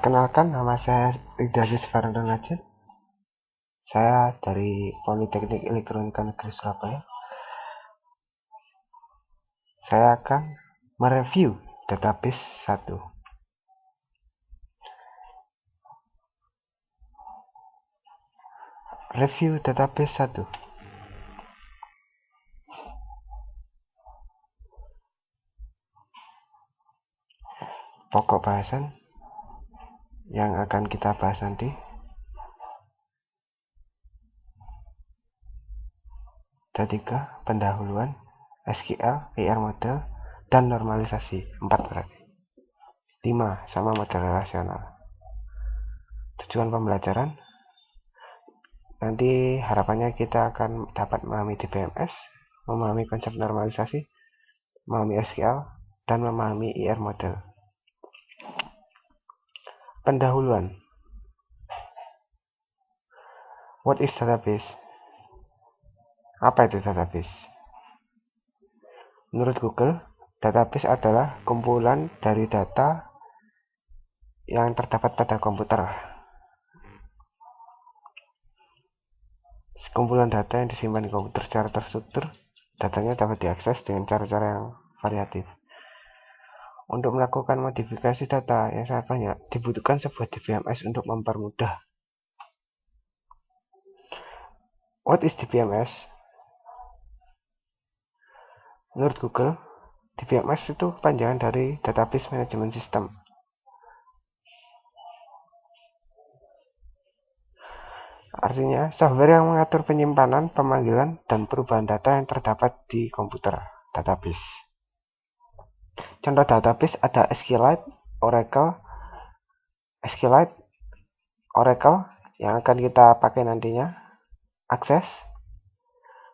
Perkenalkan, nama saya Ignatius Fernando Najib. Saya dari Politeknik Elektronika Negeri Surabaya. Saya akan mereview database 1. Review database 1. Pokok bahasan yang akan kita bahas nanti. Ada 3, pendahuluan, SQL, IR model, dan normalisasi. 4 berarti. 5, sama model relasional. Tujuan pembelajaran, nanti harapannya kita akan dapat memahami DBMS, memahami konsep normalisasi, memahami SQL, dan memahami IR model. Pendahuluan. What is database? Apa itu database? Menurut Google, database adalah kumpulan dari data yang terdapat pada komputer. Kumpulan data yang disimpan di komputer secara terstruktur, datanya dapat diakses dengan cara-cara yang variatif. Untuk melakukan modifikasi data yang sangat banyak, dibutuhkan sebuah DBMS untuk mempermudah. What is DBMS? Menurut Google, DBMS itu kepanjangan dari Database Management System. Artinya, software yang mengatur penyimpanan, pemanggilan, dan perubahan data yang terdapat di komputer database. Contoh database ada SQLite, Oracle yang akan kita pakai nantinya, Access,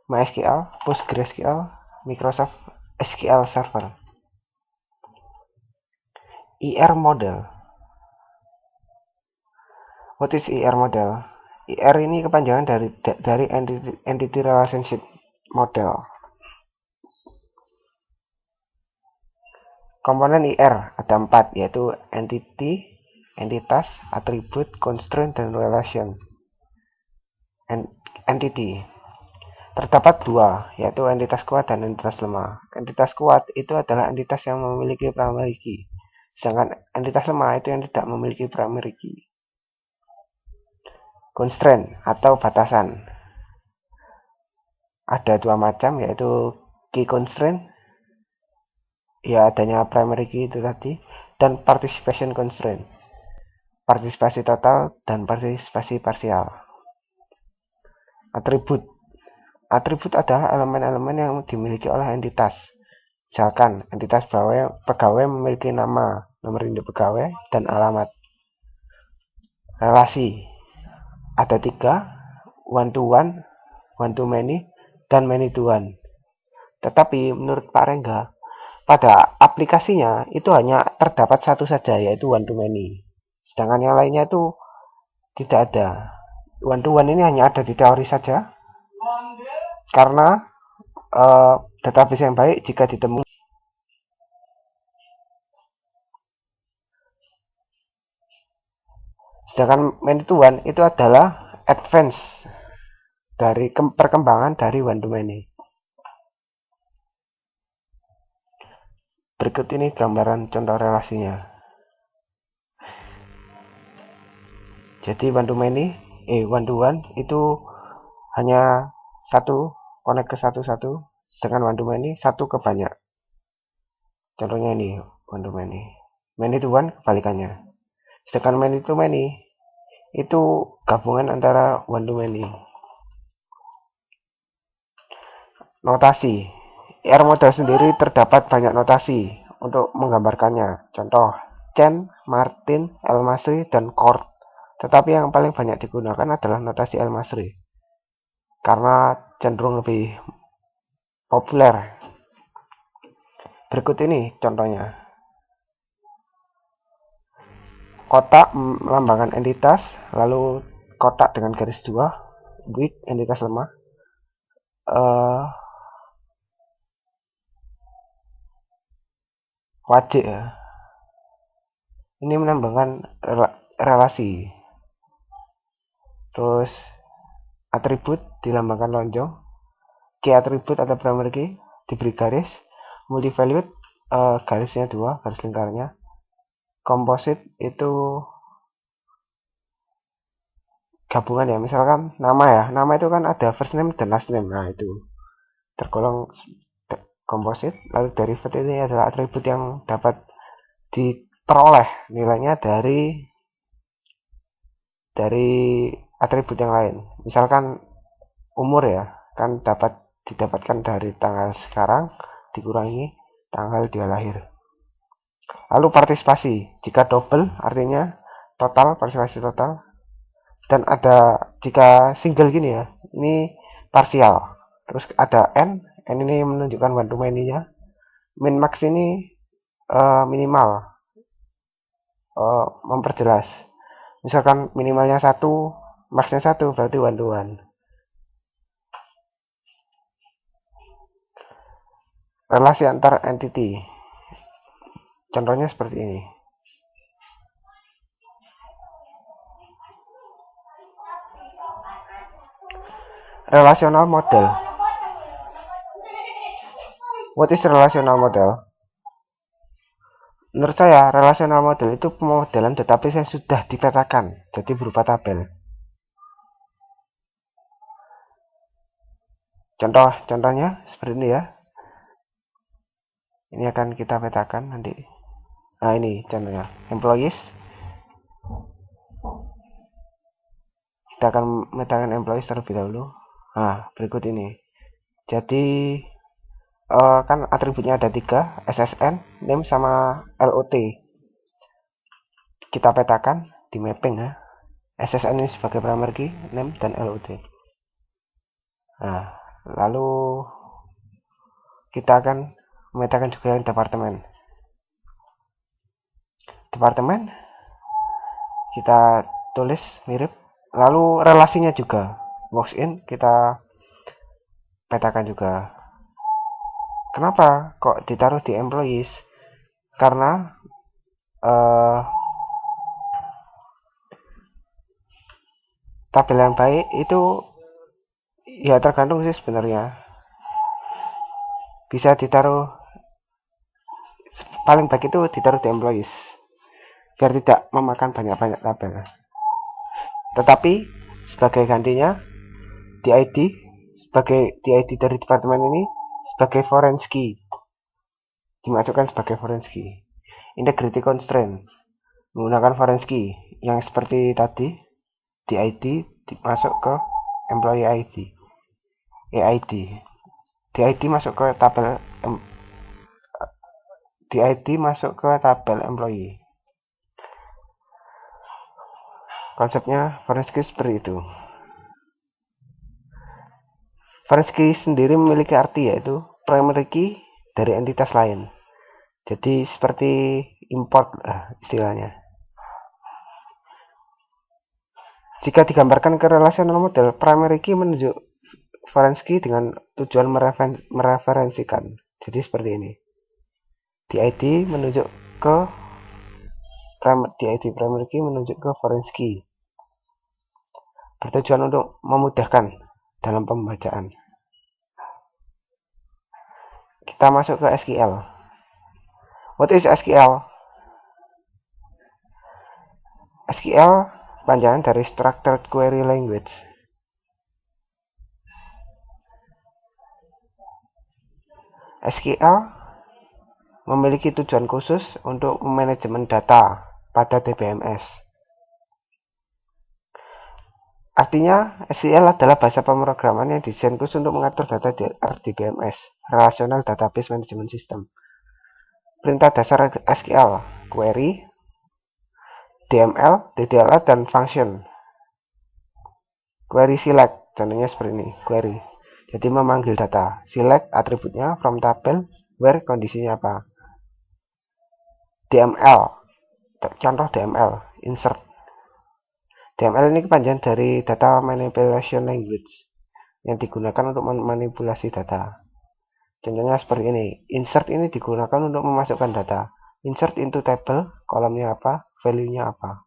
MySQL, PostgreSQL, Microsoft SQL Server. IR model. What is IR model? IR ini kepanjangan dari Entity Relationship Model. Komponen IR ada 4, yaitu entity, entitas, atribut, constraint, dan relation. Entity terdapat 2, yaitu entitas kuat dan entitas lemah. Entitas kuat itu adalah entitas yang memiliki primary key, sedangkan entitas lemah itu yang tidak memiliki primary key. Constraint atau batasan ada 2 macam, yaitu key constraint, ya adanya primary key itu tadi, dan participation constraint, partisipasi total dan partisipasi parsial. Atribut adalah elemen-elemen yang dimiliki oleh entitas. Misalkan entitas pegawai memiliki nama, nomor induk pegawai, dan alamat. Relasi ada 3, one to one, one to many, dan many to one. Tetapi menurut Pak Rengga, pada aplikasinya itu hanya terdapat satu saja, yaitu one to many. Sedangkan yang lainnya itu tidak ada. One to one ini hanya ada di teori saja, karena database yang baik jika ditemukan. Sedangkan many to one itu adalah advance dari perkembangan dari one to many. Berikut ini gambaran contoh relasinya. Jadi one to one itu hanya satu connect ke satu, sedangkan one to many satu ke banyak. Contohnya ini one to many. Many to one kebalikannya. Sedangkan many to many itu gabungan antara one to many. Notasi. IR model sendiri terdapat banyak notasi untuk menggambarkannya. Contoh, Chen, Martin, El-Masri, dan Kort. Tetapi yang paling banyak digunakan adalah notasi El-Masri, karena cenderung lebih populer. Berikut ini contohnya. Kotak melambangkan entitas, lalu kotak dengan garis 2, weak, entitas lemah. Wajik ya. Ini menambahkan relasi. Terus atribut dilambangkan lonjong. Key atribut atau primary key diberi garis. Multivalued garisnya 2, garis lingkarnya. Composite itu gabungan ya, misalkan nama ya, nama itu kan ada first name dan last name, nah itu tergolong komposit. Lalu derivative ini adalah atribut yang dapat diperoleh nilainya dari atribut yang lain. Misalkan umur ya, kan dapat didapatkan dari tanggal sekarang dikurangi tanggal dia lahir. Lalu partisipasi, jika double artinya total, partisipasi total. Dan ada jika single gini ya, ini parsial. Terus ada n ini menunjukkan one to many-nya. Min max ini minimal, memperjelas. Misalkan minimalnya 1, maxnya 1, berarti one to one. Relasi antar entity. Contohnya seperti ini. Relational model. What is relational model? Menurut saya, relational model itu pemodelan database yang sudah dipetakan, jadi berupa tabel. Contohnya seperti ini ya. Ini akan kita petakan nanti. Nah, ini contohnya. Employees. Kita akan memetakan employees terlebih dahulu. Nah, berikut ini. Jadi, kan atributnya ada 3, SSN, name, sama LOT. Kita petakan di mapping ya. SSN ini sebagai primary key, name, dan LOT. Nah, lalu kita akan memetakan juga yang departemen. Departemen kita tulis mirip. Lalu relasinya juga. Works in kita petakan juga. Kenapa kok ditaruh di employees? Karena tabel yang baik itu ya tergantung sih sebenarnya. Bisa ditaruh, paling baik itu ditaruh di employees biar tidak memakan banyak-banyak tabel. Tetapi sebagai gantinya DID sebagai DID dari departemen ini sebagai foreign key, dimasukkan sebagai foreign key. Integrity constraint menggunakan foreign key yang seperti tadi, DID masuk ke employee ID, EID, DID masuk ke tabel DID masuk ke tabel employee. Konsepnya foreign key seperti itu. Foreign key sendiri memiliki arti yaitu primary key dari entitas lain. Jadi seperti import istilahnya. Jika digambarkan ke relational model, primary key menunjuk foreign key dengan tujuan mereferensikan. Jadi seperti ini. DID menunjuk ke DID primary key menunjuk ke foreign key. Bertujuan untuk memudahkan dalam pembacaan. Kita masuk ke SQL. What is SQL? SQL panjangan dari Structured Query Language. SQL memiliki tujuan khusus untuk manajemen data pada DBMS. Artinya, SQL adalah bahasa pemrograman yang didesain khusus untuk mengatur data di RDBMS, Relational Database Management System. Perintah dasar SQL, query, DML, DDLA, dan function. Query select, contohnya seperti ini, query. Jadi memanggil data, select atributnya from tabel, where kondisinya apa. DML, contoh DML, insert. DML ini kepanjangan dari Data Manipulation Language yang digunakan untuk memanipulasi data. Contohnya seperti ini. Insert ini digunakan untuk memasukkan data. Insert into table, kolomnya apa? value-nya apa.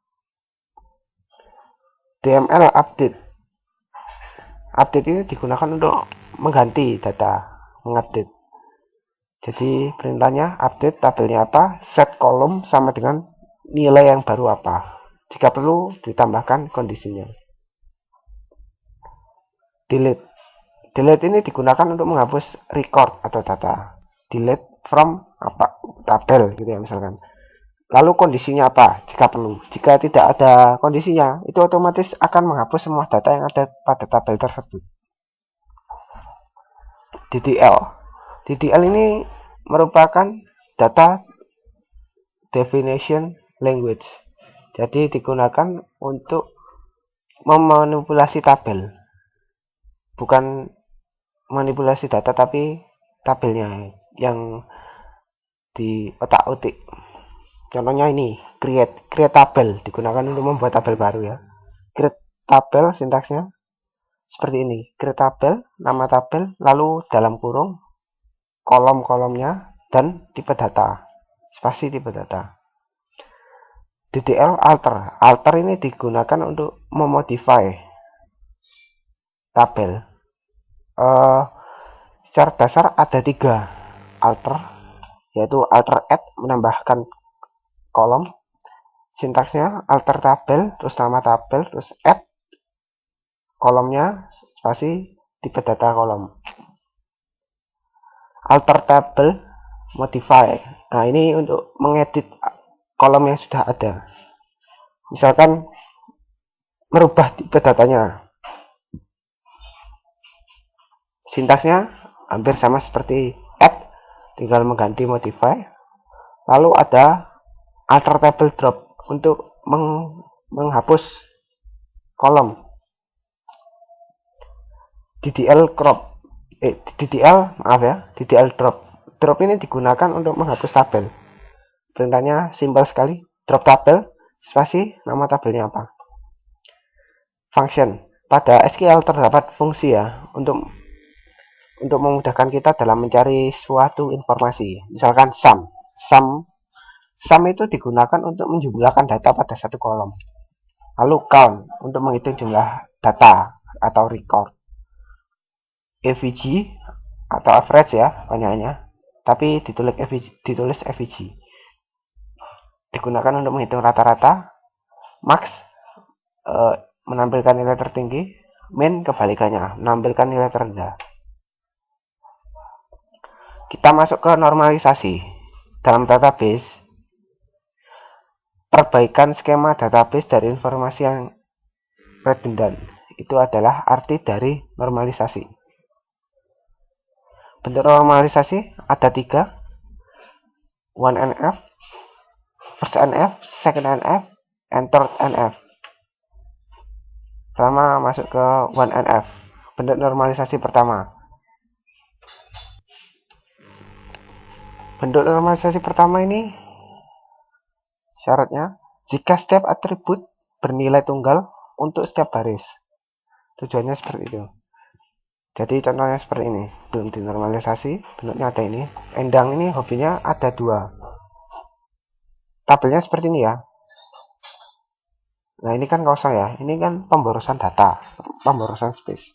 DML update. Update ini digunakan untuk mengganti data, mengupdate. Jadi perintahnya update tabelnya apa, set kolom sama dengan nilai yang baru apa. Jika perlu ditambahkan kondisinya. Delete. Delete ini digunakan untuk menghapus record atau data. Delete from apa tabel gitu ya misalkan. Lalu kondisinya apa jika perlu. Jika tidak ada kondisinya, itu otomatis akan menghapus semua data yang ada pada tabel tersebut. DDL. DDL ini merupakan data definition language. Jadi digunakan untuk memanipulasi tabel. Bukan manipulasi data tapi tabelnya yang di otak-atik. Contohnya ini, create tabel digunakan untuk membuat tabel baru ya. Create tabel sintaksnya seperti ini. Create tabel, nama tabel, lalu dalam kurung kolom-kolomnya dan tipe data. Spasi tipe data. DDL alter. Alter ini digunakan untuk memodify tabel. Secara dasar ada 3 alter, yaitu alter add menambahkan kolom, sintaksnya alter tabel, terus nama tabel, terus add kolomnya, spasi tipe data kolom. Alter tabel modify. Nah, ini untuk mengedit kolom yang sudah ada. Misalkan merubah tipe datanya. Sintaksnya hampir sama seperti add, tinggal mengganti modify. Lalu ada alter table drop untuk menghapus kolom. DDL crop. DDL drop. Drop ini digunakan untuk menghapus tabel. Perintahnya simpel sekali. Drop tabel, spasi nama tabelnya apa. Function. Pada SQL terdapat fungsi ya untuk memudahkan kita dalam mencari suatu informasi. Misalkan sum. Sum itu digunakan untuk menjumlahkan data pada satu kolom. Lalu count untuk menghitung jumlah data atau record. AVG atau average ya banyaknya, tapi ditulis AVG. Digunakan untuk menghitung rata-rata. Max menampilkan nilai tertinggi, min kebalikannya, menampilkan nilai terendah. Kita masuk ke normalisasi. Dalam database, perbaikan skema database dari informasi yang redundant. Itu adalah arti dari normalisasi. Bentuk normalisasi ada 3. 1NF, first NF, second NF, and third NF. Pertama masuk ke 1NF. Bentuk normalisasi pertama. Bentuk normalisasi pertama ini syaratnya jika setiap atribut bernilai tunggal untuk setiap baris. Tujuannya seperti itu. Jadi contohnya seperti ini. Belum dinormalisasi, bentuknya ada ini. Endang ini hobinya ada 2. Tabelnya seperti ini ya. Nah ini kan kosong ya. Ini kan pemborosan data, pemborosan space.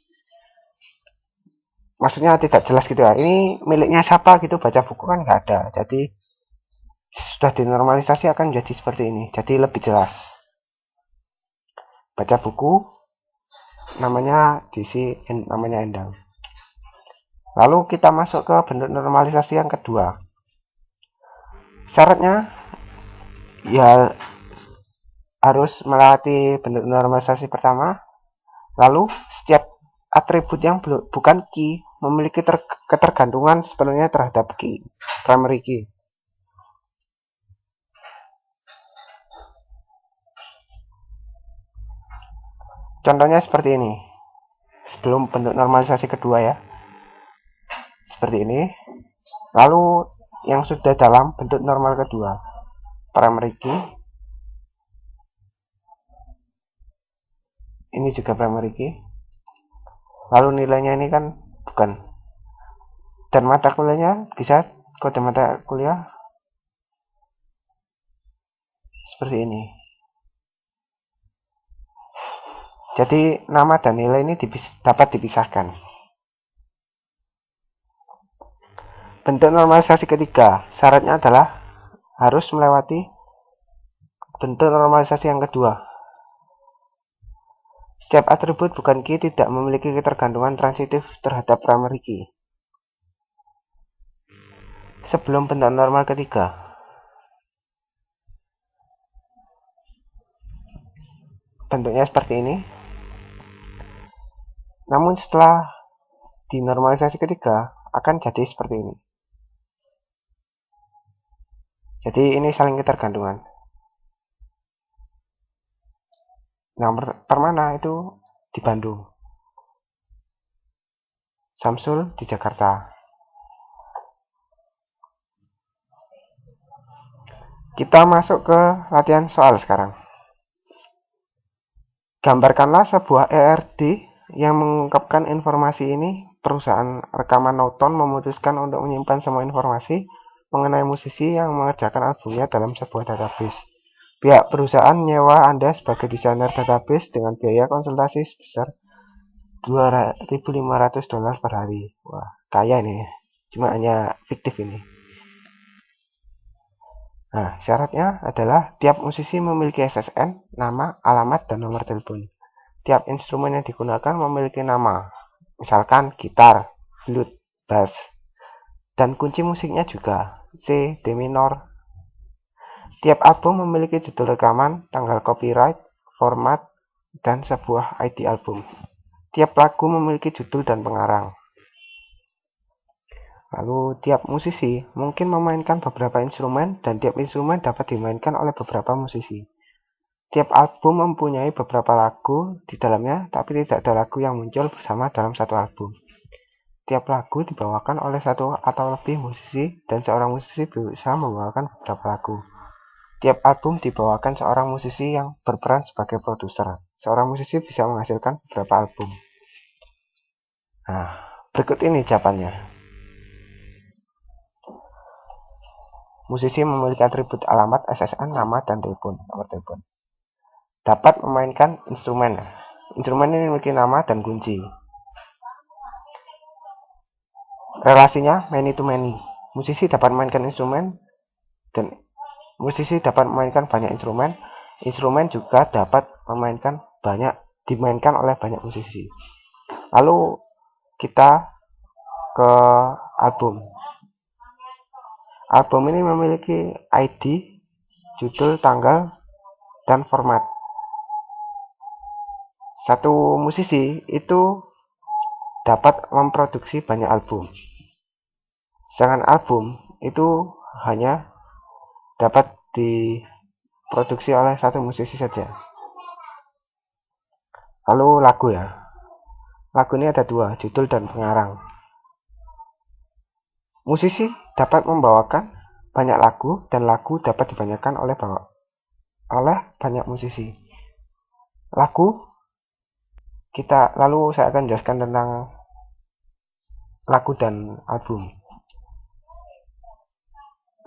Maksudnya tidak jelas gitu ya. Ini miliknya siapa gitu, baca buku kan nggak ada. Jadi sudah dinormalisasi akan menjadi seperti ini. Jadi lebih jelas. Baca buku namanya diisi namanya Endang. Lalu kita masuk ke bentuk normalisasi yang kedua. Syaratnya ya harus melewati bentuk normalisasi pertama. Lalu setiap atribut yang bukan key memiliki ketergantungan sepenuhnya terhadap key, primary key. Contohnya seperti ini. Sebelum bentuk normalisasi kedua ya. Seperti ini. Lalu yang sudah dalam bentuk normal kedua. Primary key. Ini juga primary key. Lalu nilainya ini kan bukan. Dan mata kuliahnya bisa kode mata kuliah seperti ini. Jadi nama dan nilai ini dapat dipisahkan. Bentuk normalisasi ketiga, syaratnya adalah harus melewati bentuk normalisasi yang kedua. Setiap atribut bukan key tidak memiliki ketergantungan transitif terhadap primary key. Sebelum bentuk normal ketiga, bentuknya seperti ini. Namun setelah di normalisasi ketiga akan jadi seperti ini. Jadi ini saling ketergantungan. Nah, Permana itu di Bandung, Samsul di Jakarta. Kita masuk ke latihan soal sekarang. Gambarkanlah sebuah ERD yang mengungkapkan informasi ini. Perusahaan rekaman Naughton memutuskan untuk menyimpan semua informasi mengenai musisi yang mengerjakan albumnya dalam sebuah database. Pihak perusahaan nyewa Anda sebagai desainer database dengan biaya konsultasi sebesar $2.500 per hari. Wah, kaya ini. Cuma hanya fiktif ini. Nah, syaratnya adalah tiap musisi memiliki SSN, nama, alamat, dan nomor telepon. Tiap instrumen yang digunakan memiliki nama, misalkan gitar, flute, bass, dan kunci musiknya juga, C, D minor. Tiap album memiliki judul rekaman, tanggal copyright, format, dan sebuah ID album. Tiap lagu memiliki judul dan pengarang. Lalu tiap musisi mungkin memainkan beberapa instrumen dan tiap instrumen dapat dimainkan oleh beberapa musisi. Tiap album mempunyai beberapa lagu di dalamnya, tapi tidak ada lagu yang muncul bersama dalam satu album. Tiap lagu dibawakan oleh satu atau lebih musisi dan seorang musisi bisa membawakan beberapa lagu. Tiap album dibawakan seorang musisi yang berperan sebagai produser. Seorang musisi bisa menghasilkan beberapa album. Nah, berikut ini jawabannya. Musisi memiliki atribut alamat, SSN, nama, dan nomor telepon. Dapat memainkan instrumen. Instrumen ini memiliki nama dan kunci. Relasinya many to many. Musisi dapat memainkan instrumen dan musisi dapat memainkan banyak instrumen. Instrumen juga dapat dimainkan oleh banyak musisi. Lalu kita ke album. Album ini memiliki ID, judul, tanggal, dan format. Satu musisi itu dapat memproduksi banyak album. Sedangkan album itu hanya dapat diproduksi oleh satu musisi saja. Lalu lagu ya. Lagu ini ada dua, judul dan pengarang. Musisi dapat membawakan banyak lagu dan lagu dapat dibanyakan oleh banyak musisi. Lalu saya akan jelaskan tentang lagu dan album.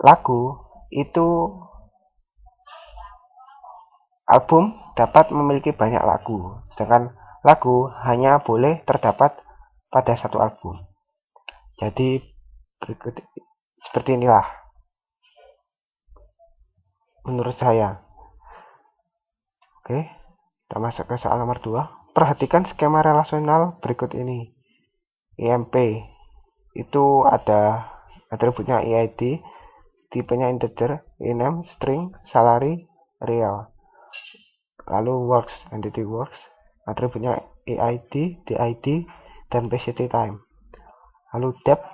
Lagu itu album dapat memiliki banyak lagu, sedangkan lagu hanya boleh terdapat pada satu album. Jadi berikut seperti inilah menurut saya. Oke, kita masuk ke soal nomor 2. Perhatikan skema relasional berikut ini. IMP itu ada atributnya EID, tipenya integer, ename, string, salary, real. Lalu works, entity works, atributnya EID, DID, dan PCT time. Lalu depth,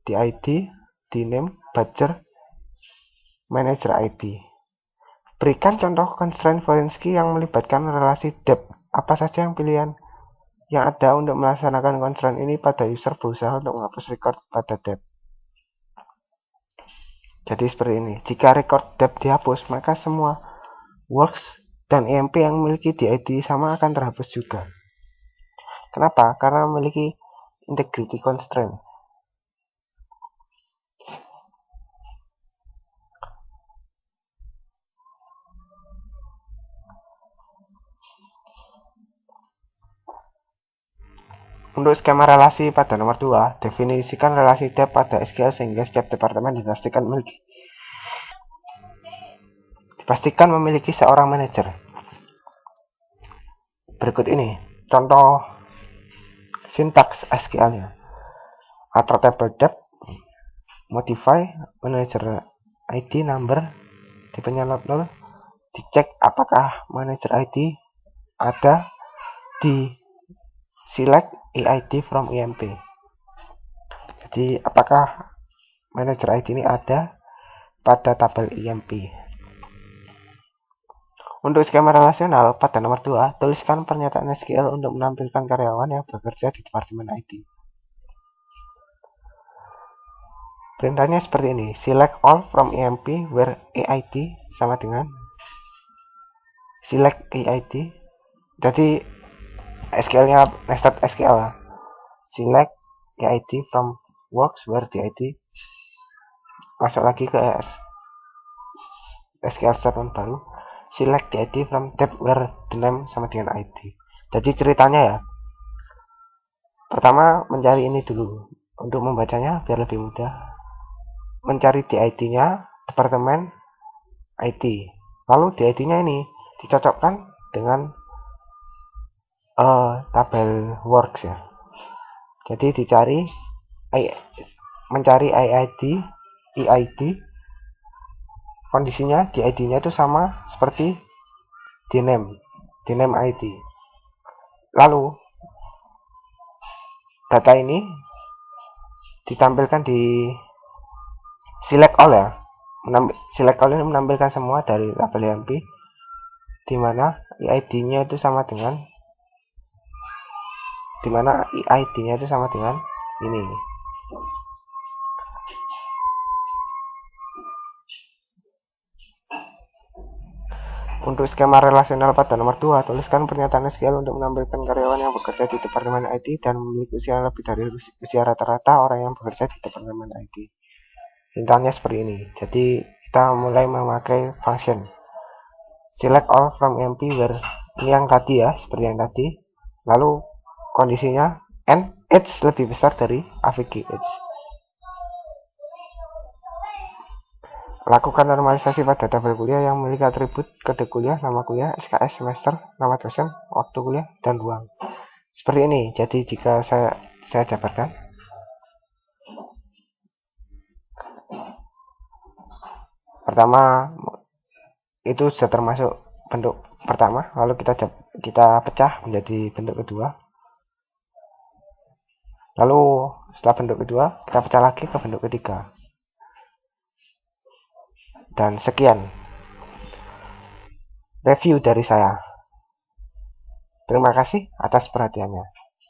DID, dname, badger, manager ID. Berikan contoh constraint Forenski yang melibatkan relasi depth. Apa saja yang pilihan yang ada untuk melaksanakan constraint ini pada user berusaha untuk menghapus record pada depth. Jadi seperti ini. Jika record depth dihapus, maka semua works dan EMP yang memiliki DID sama akan terhapus juga. Kenapa? Karena memiliki integrity constraint. Untuk skema relasi pada nomor 2, definisikan relasi tab pada SQL sehingga setiap departemen dipastikan memiliki seorang manajer. Berikut ini contoh sintaks SQL-nya. Atau table tab, modify, manager ID number, tipenya not null, dicek apakah manager ID ada di select EID from EMP. Jadi apakah manager ID ini ada pada tabel EMP. Untuk skema relasional pada nomor 2, tuliskan pernyataan SQL untuk menampilkan karyawan yang bekerja di departemen ID. Perintahnya seperti ini, select all from EMP where EID sama dengan select EID. Jadi SQL-nya nested SQL. Select EID from works where the ID. Masuk lagi ke SQL statement baru. Select the ID from tab where the name sama dengan ID. Jadi ceritanya ya, pertama mencari ini dulu. Untuk membacanya biar lebih mudah, mencari di ID-nya departemen IT. Lalu di ID-nya ini dicocokkan dengan tabel works ya. Jadi mencari EID, kondisinya di ID-nya itu sama seperti di name ID. Lalu data ini ditampilkan di select all ya. Select all ini menampilkan semua dari tabel EMP, di mana EID-nya itu sama dengan ini. Untuk skema relasional pada nomor 2, tuliskan pernyataan SQL untuk menampilkan karyawan yang bekerja di departemen IT dan memiliki usia lebih dari usia rata-rata orang yang bekerja di departemen IT. Intinya seperti ini. Jadi kita mulai memakai function select all from EMP where ini yang tadi ya, seperti yang tadi. Lalu kondisinya and age lebih besar dari AVG age. Lakukan normalisasi pada tabel kuliah yang memiliki atribut kode kuliah, nama kuliah, SKS, semester, nama dosen, waktu kuliah, dan ruang. Seperti ini. Jadi jika saya jabarkan, pertama itu sudah termasuk bentuk pertama, lalu kita pecah menjadi bentuk kedua. Lalu setelah bentuk kedua, kita pecah lagi ke bentuk ketiga. Dan sekian review dari saya. Terima kasih atas perhatiannya.